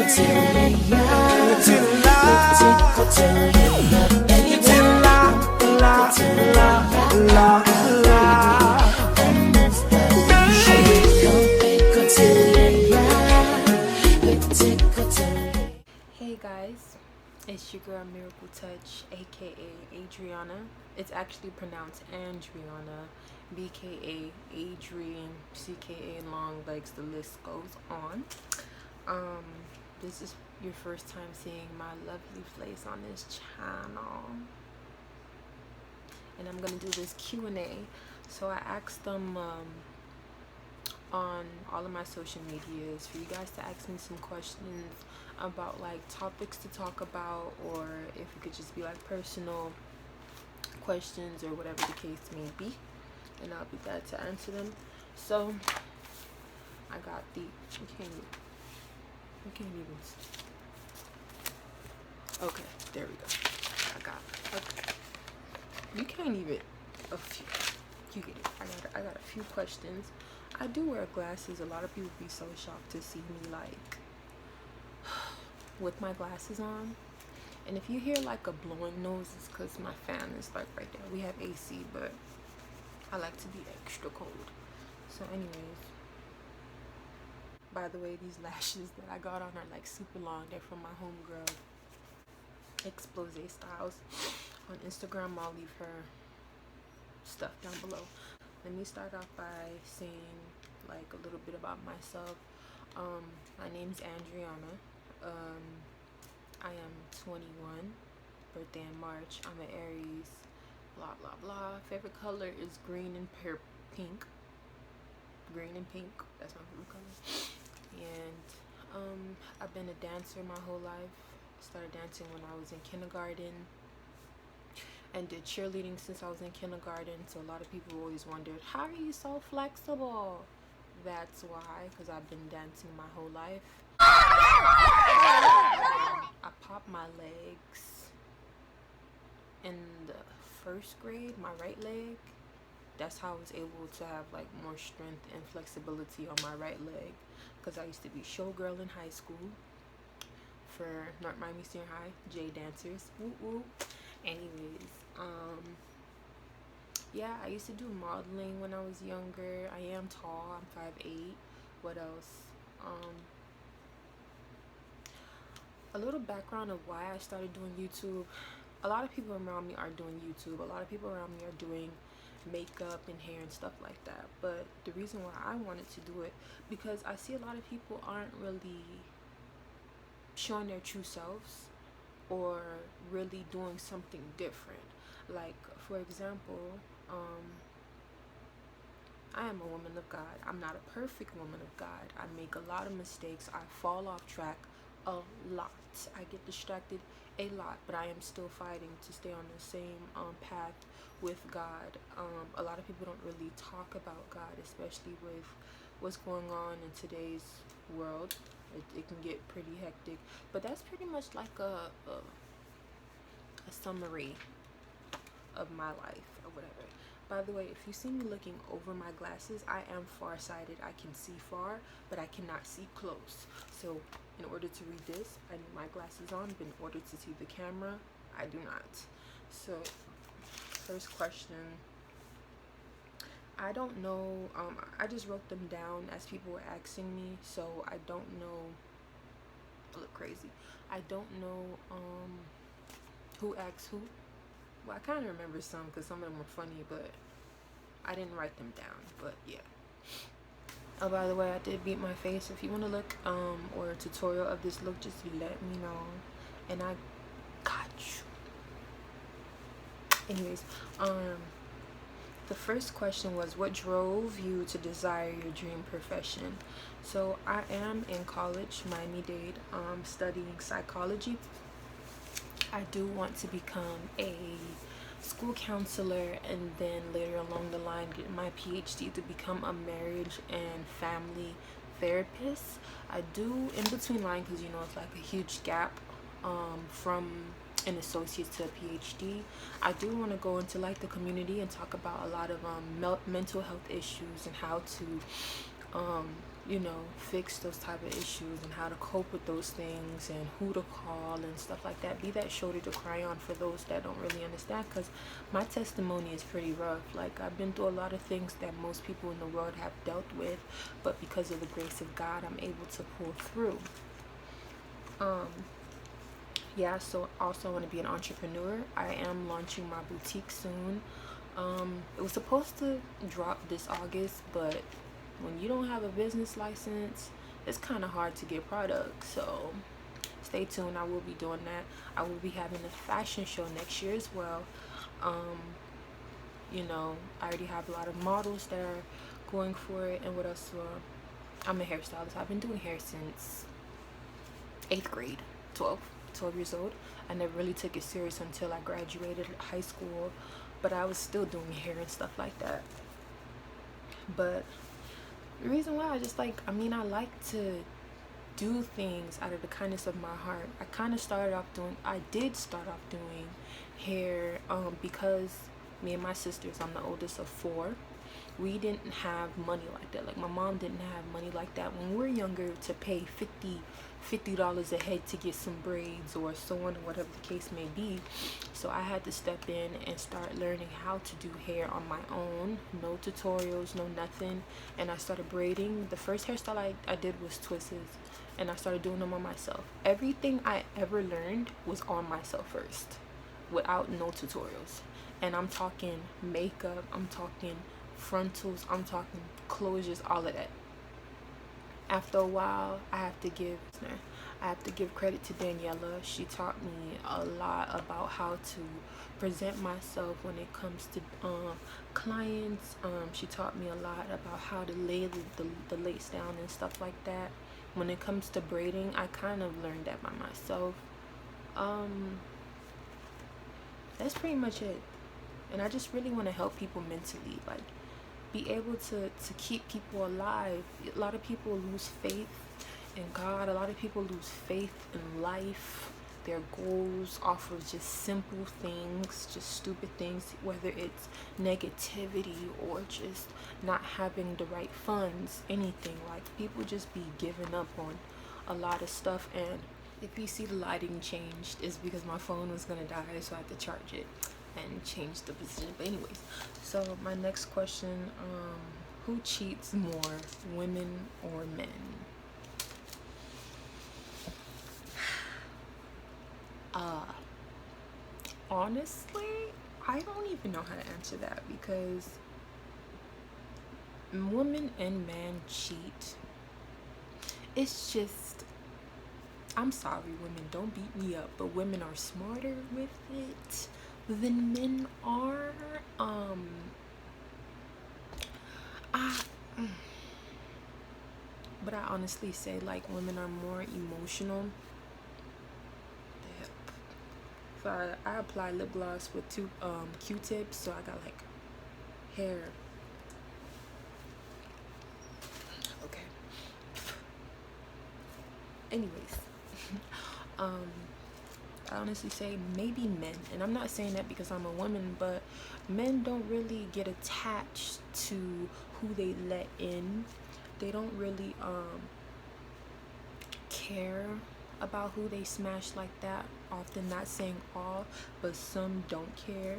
Hey guys, it's your girl Miracle Touch, aka Adriana. It's actually pronounced Andriana, BKA Adrian, CKA long legs, the list goes on. This is your first time seeing my lovely face on this channel, and I'm gonna do this Q&A. So I asked them on all of my social medias for you guys to ask me some questions about like topics to talk about, or if it could just be like personal questions or whatever the case may be, and I'll be glad to answer them. So I got the you can't even okay, there we go. I got okay. You can't even a few you get it. I got a few questions. I do wear glasses. A lot of people be so shocked to see me like with my glasses on, and if you hear like a blowing noise, it's because my fan is like right there. We have AC, but I like to be extra cold. So anyways, by the way, these lashes that I got on are like super long. They're from my homegirl Expose Styles on Instagram. I'll leave her stuff down below. Let me start off by saying like a little bit about myself. My name's Andriana. I am 21, birthday in March. I'm an Aries, blah blah blah. Favorite color is green and pink. Green and pink, that's my favorite color. And I've been a dancer my whole life. Started dancing when I was in kindergarten, and did cheerleading since I was in kindergarten. So a lot of people always wondered, how are you so flexible? That's why, because I've been dancing my whole life. I popped my legs in the first grade, my right leg. That's how I was able to have like more strength and flexibility on my right leg, because I used to be showgirl in high school for North Miami Senior High, J dancers. Woo woo. Anyways, yeah, I used to do modeling when I was younger. I am tall. I'm 5'8". What else? A little background of why I started doing YouTube. A lot of people around me are doing YouTube. A lot of people around me are doing makeup and hair and stuff like that. But the reason why I wanted to do it, because I see a lot of people aren't really showing their true selves or really doing something different. Like, for example, I am a woman of God. I'm not a perfect woman of God. I make a lot of mistakes. I fall off track a lot. I get distracted a lot, but I am still fighting to stay on the same path with God. A lot of people don't really talk about God, especially with what's going on in today's world. It can get pretty hectic, but that's pretty much like a summary of my life or whatever. By the way, if you see me looking over my glasses, I am farsighted. I can see far, but I cannot see close. So in order to read this, I need my glasses on, but in order to see the camera, I do not. So first question, I don't know, I just wrote them down as people were asking me, so I don't know. I look crazy. I don't know who asked who. Well, I kind of remember some because some of them were funny, but I didn't write them down. But yeah. Oh, by the way, I did beat my face. If you want to look or a tutorial of this look, just let me know, and I got you. Anyways, the first question was, what drove you to desire your dream profession? So I am in college, Miami-Dade, studying psychology. I do want to become a school counselor, and then later along the line get my PhD to become a marriage and family therapist. I do in between line, because you know it's like a huge gap from an associate to a PhD. I do want to go into like the community and talk about a lot of mental health issues and how to you know, fix those type of issues and how to cope with those things and who to call and stuff like that. Be that shoulder to cry on for those that don't really understand, because my testimony is pretty rough. Like, I've been through a lot of things that most people in the world have dealt with, but because of the grace of God, I'm able to pull through. Yeah, so also I want to be an entrepreneur. I am launching my boutique soon. It was supposed to drop this August, but when you don't have a business license, it's kind of hard to get products. So stay tuned. I will be doing that. I will be having a fashion show next year as well. You know, I already have a lot of models that are going for it. And what else? I'm a hairstylist. I've been doing hair since 8th grade, 12 years old. I never really took it serious until I graduated high school, but I was still doing hair and stuff like that. But the reason why I just like, I like to do things out of the kindness of my heart. I did start off doing hair because me and my sisters, I'm the oldest of 4, we didn't have money like that. Like, my mom didn't have money like that when we were younger to pay $50 a head to get some braids or so on, or whatever the case may be. So I had to step in and start learning how to do hair on my own. No tutorials, no nothing. And I started braiding. The first hairstyle I did was twists, and I started doing them on myself. Everything I ever learned was on myself first, without no tutorials. And I'm talking makeup, I'm talking frontals, I'm talking closures, all of that. After a while, I have to give credit to Daniela. She taught me a lot about how to present myself when it comes to clients. She taught me a lot about how to lay the lace down and stuff like that. When it comes to braiding, I kind of learned that by myself. That's pretty much it. And I just really want to help people mentally, like, be able to keep people alive. A lot of people lose faith in God. A lot of people lose faith in life, their goals, off of just simple things, just stupid things, whether it's negativity or just not having the right funds, anything. Like, people just be giving up on a lot of stuff. And if you see the lighting changed, it's because my phone was gonna die, so I had to charge it and change the position. But anyways, so my next question, who cheats more, women or men? Honestly, I don't even know how to answer that, because women and men cheat. It's just, I'm sorry, women, don't beat me up, but women are smarter with it than men are. But I honestly say, like, women are more emotional. So I apply lip gloss with 2 Q-tips, so I got like hair. Okay. Anyways, I honestly say maybe men, and I'm not saying that because I'm a woman, but men don't really get attached to who they let in. They don't really care about who they smash like that often. Not saying all, but some don't care.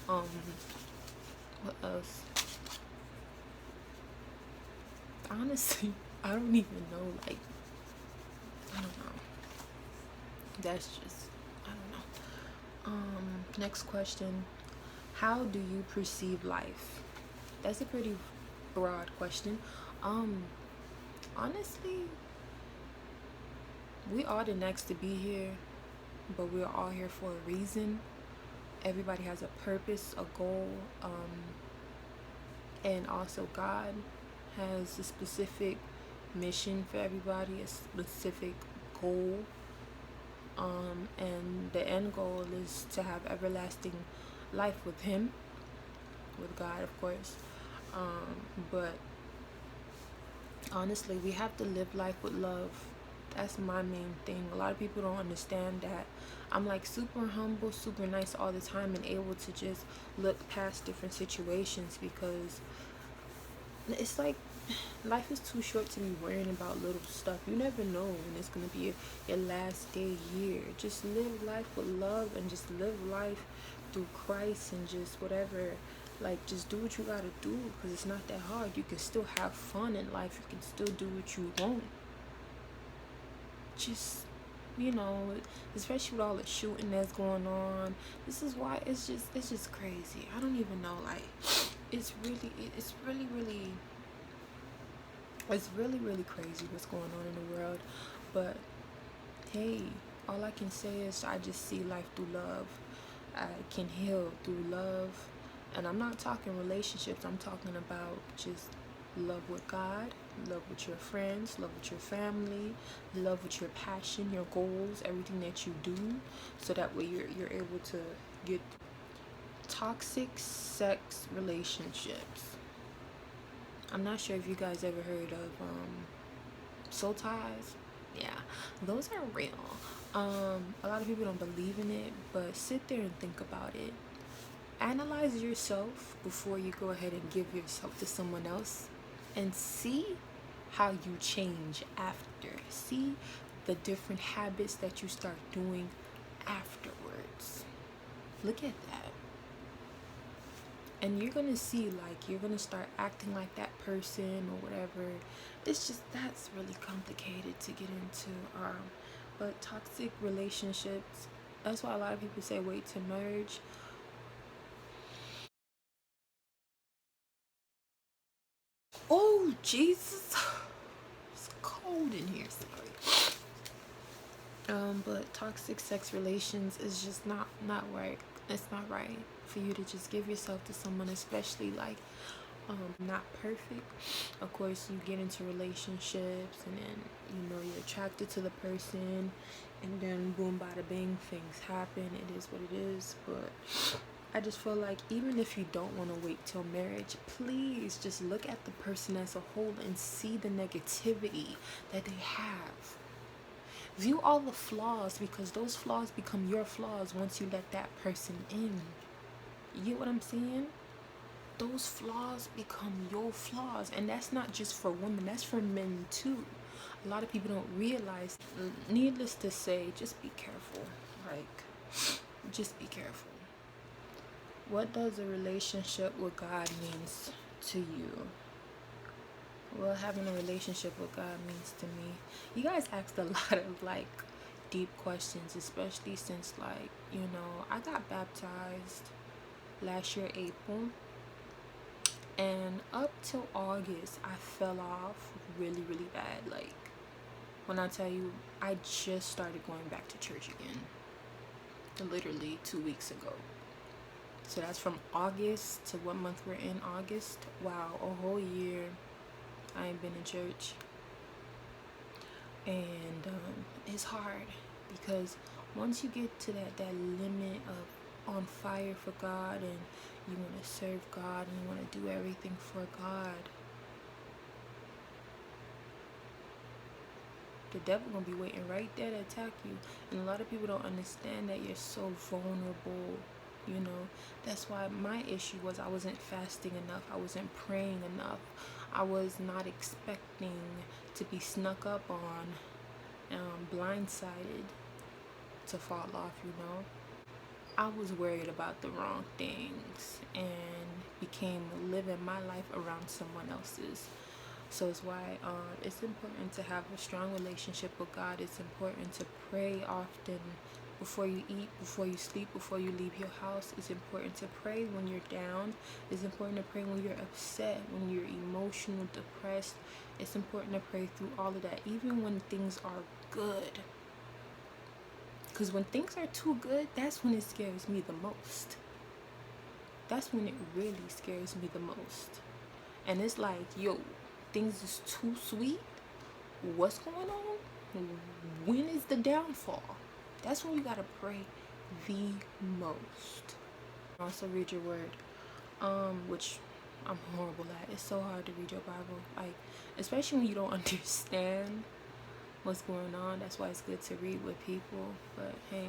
What else? Honestly, I don't even know. Like, I don't know. That's just, I don't know. Next question. How do you perceive life? That's a pretty broad question. Honestly, we all the next to be here, but we're all here for a reason. Everybody has a purpose, a goal, and also God has a specific mission for everybody, a specific goal, and the end goal is to have everlasting life with Him, with God, of course. But honestly, we have to live life with love. That's my main thing. A lot of people don't understand that. I'm like super humble, super nice all the time, and able to just look past different situations, because it's like life is too short to be worrying about little stuff. You never know when it's gonna be your last day here. Just live life with love and just live life through Christ and just whatever. Like, just do what you gotta do, because it's not that hard. You can still have fun in life. You can still do what you want. Just, you know, especially with all the shooting that's going on. This is why it's just crazy. I don't even know. Like, it's really crazy what's going on in the world. But hey, all I can say is I just see life through love. I can heal through love. And I'm not talking relationships. I'm talking about just love with God, love with your friends, love with your family, love with your passion, your goals, everything that you do, so that way you're able to get toxic sex relationships. I'm not sure if you guys ever heard of soul ties. Yeah, those are real. A lot of people don't believe in it, but sit there and think about it. Analyze yourself before you go ahead and give yourself to someone else, and see how you change after. See the different habits that you start doing afterwards. Look at that. And you're gonna see, like, you're gonna start acting like that person or whatever. It's just, that's really complicated to get into. But toxic relationships, that's why a lot of people say wait to merge. Oh Jesus, it's cold in here, sorry. But toxic sex relations is just not right. It's not right for you to just give yourself to someone, especially like not perfect. Of course, you get into relationships and then, you know, you're attracted to the person, and then boom, bada bing, things happen. It is what it is. But I just feel like even if you don't want to wait till marriage, please just look at the person as a whole and see the negativity that they have. View all the flaws, because those flaws become your flaws once you let that person in. You get what I'm saying? Those flaws become your flaws. And that's not just for women, that's for men too. A lot of people don't realize. Needless to say, just be careful. Like, just be careful. What does a relationship with God means to you? Well, having a relationship with God means to me, you guys asked a lot of like deep questions, especially since, like, you know, I got baptized last year April, and up till August I fell off really bad. Like, when I tell you, I just started going back to church again literally 2 weeks ago. So that's from August to what month we're in? August. Wow, a whole year I ain't been in church. And it's hard, because once you get to that limit of on fire for God, and you want to serve God and you want to do everything for God, the devil gonna be waiting right there to attack you. And a lot of people don't understand that you're so vulnerable. You know, that's why my issue was I wasn't fasting enough. I wasn't praying enough. I was not expecting to be snuck up on, blindsided, to fall off, you know. I was worried about the wrong things and became living my life around someone else's. So it's why it's important to have a strong relationship with God. It's important to pray often, before you eat, before you sleep, before you leave your house. It's important to pray when you're down. It's important to pray when you're upset, when you're emotional, depressed. It's important to pray through all of that, even when things are good. Because when things are too good, that's when it scares me the most. That's when it really scares me the most. And it's like, yo, things is too sweet. What's going on? When is the downfall? That's when you gotta pray the most. Also read your word, which I'm horrible at. It's so hard to read your Bible, like, especially when you don't understand what's going on. That's why it's good to read with people. But hey.